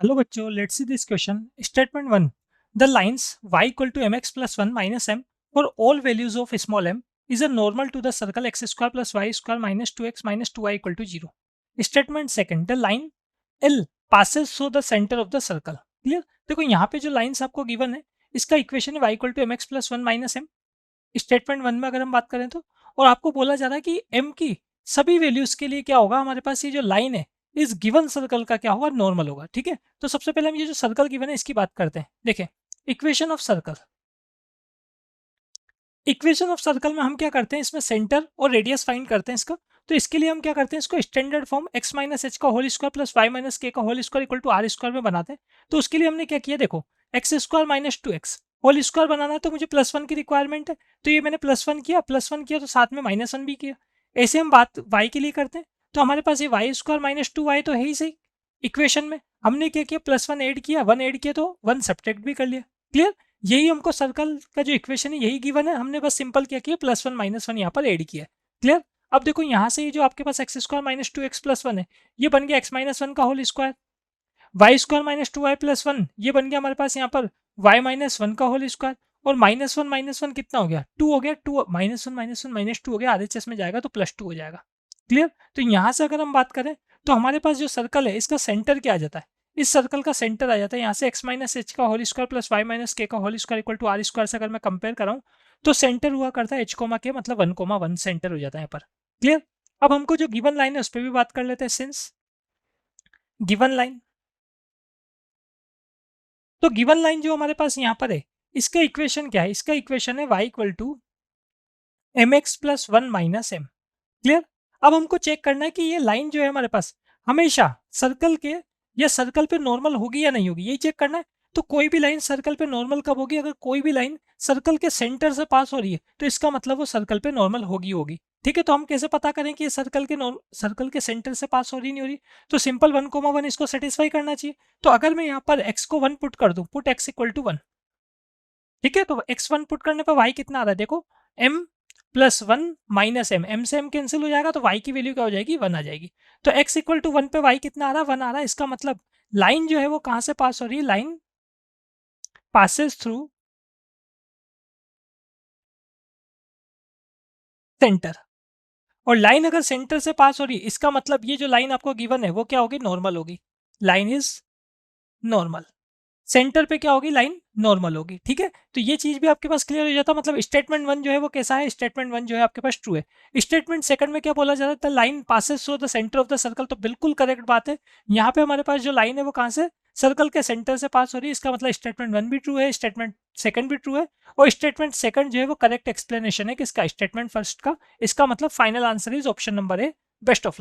Hello बच्चों, let's see this question. Statement 1. The lines y equal to mx plus 1 minus m for all values of small m is a normal to the circle x square plus y square minus 2x minus 2y equal to 0. Statement second. The line L passes through the center of the circle. Clear? देखो यहाँ पे जो lines आपको given है इसका equation है y equal to mx plus 1 minus m. Statement 1 में अगर हम बात करें तो और आपको बोला जा रहा है कि m की सभी वैल्यूज के लिए क्या होगा, हमारे पास ये जो लाइन है इस गिवन सर्कल का क्या होगा, नॉर्मल होगा. ठीक है, तो सबसे पहले हम ये जो सर्कल गिवन है इसकी बात करते हैं. देखें, equation of circle. Equation of circle में हम क्या करते हैं, इसमें सेंटर और रेडियस फाइंड करते हैं इसका. तो इसके लिए हम क्या करते हैं, इसको standard form x minus h का whole square plus y minus k का whole square equal to r square में बनाते हैं. तो उसके लिए हमने क्या किया, देखो x square minus two x whole square बनाना है तो मुझे प्लस वन की रिक्वायरमेंट है. तो ये मैंने प्लस वन किया तो साथ में माइनस वन भी किया. ऐसे हम बात वाई के लिए करते हैं. तो हमारे पास ये y square minus two y तो है ही सही. इक्वेशन में हमने क्या किया, प्लस वन ऐड किया तो वन सब्ट्रैक्ट भी कर लिया. क्लियर? यही हमको सर्कल का जो इक्वेशन है यही गिवन है, हमने बस सिंपल क्या किया, प्लस वन माइनस वन यहाँ पर ऐड किया. क्लियर? अब देखो यहाँ से ये जो आपके पास x square minus two x plus one है ये बन गया एक्स माइनस वन का whole square. Y square minus two y plus one ये बन गया हमारे पास यहाँ पर वाई माइनस वन का होल स्क्वायर. और माइनस वन कितना हो गया, टू हो गया. Two minus one minus two हो गया, आधे चेस में जाएगा तो प्लस टू हो जाएगा. क्लियर? तो यहाँ से अगर हम बात करें तो हमारे पास जो सर्कल है इसका सेंटर क्या आ जाता है, इस सर्कल का सेंटर आ जाता है यहाँ से एक्स माइनस एच का whole square plus y minus k का whole square equal to r square से अगर मैं कंपेयर कराऊँ तो सेंटर हुआ करता है एच कोमा के, मतलब वन कोमा वन सेंटर हो जाता है यहाँ पर. क्लियर? अब हमको जो गिवन लाइन है उस पर भी बात कर लेते हैं. सिंस गिवन लाइन, तो गिवन लाइन जो हमारे पास यहाँ पर है इसका इक्वेशन क्या है, इसका इक्वेशन है y equal to m x plus one minus m. Clear? अब हमको चेक करना है कि ये लाइन जो है हमारे पास हमेशा सर्कल के या सर्कल पे नॉर्मल होगी या नहीं होगी, यही चेक करना है. तो कोई भी लाइन सर्कल पे नॉर्मल कब होगी, अगर कोई भी लाइन सर्कल के सेंटर से पास हो रही है तो इसका मतलब वो सर्कल पे नॉर्मल होगी होगी. ठीक है, तो हम कैसे पता करें कि ये सर्कल के सेंटर से पास हो रही नहीं हो रही. तो सिंपल वन कोमा वन इसको सेटिस्फाई करना चाहिए. तो अगर मैं यहाँ पर एक्स को वन पुट कर दूं, put x equal to one. ठीक है, तो एक्स वन पुट करने पर वाई कितना आ रहा है, देखो m plus one minus m, m से एम कैंसिल हो जाएगा तो वाई की वैल्यू क्या हो जाएगी, वन आ जाएगी. तो एक्स इक्वल टू वन पे वाई कितना आ रहा है, वन आ रहा है. इसका मतलब लाइन जो है वो कहाँ से पास हो रही है, लाइन पासेस थ्रू सेंटर. और लाइन अगर सेंटर से पास हो रही है इसका मतलब ये जो लाइन आपको गिवन है वो क्या होगी, नॉर्मल होगी. Line is normal. सेंटर पे क्या होगी, लाइन नॉर्मल होगी. ठीक है, तो ये चीज भी आपके पास क्लियर हो जाता. मतलब स्टेटमेंट वन जो है वो कैसा है, स्टेटमेंट वन जो है आपके पास ट्रू है. स्टेटमेंट सेकंड में क्या बोला जा रहा था, line passes through the centre of the circle. तो बिल्कुल करेक्ट बात है. यहाँ पे हमारे पास जो लाइन है वो कहाँ से, सर्कल के सेंटर से पास हो रही है. इसका मतलब स्टेटमेंट वन भी ट्रू है, स्टेटमेंट सेकंड भी ट्रू है. और स्टेटमेंट सेकंड जो है वो करेक्ट एक्सप्लेनेशन है किसका, स्टेटमेंट फर्स्ट का. इसका मतलब final answer is option number A. Best of luck.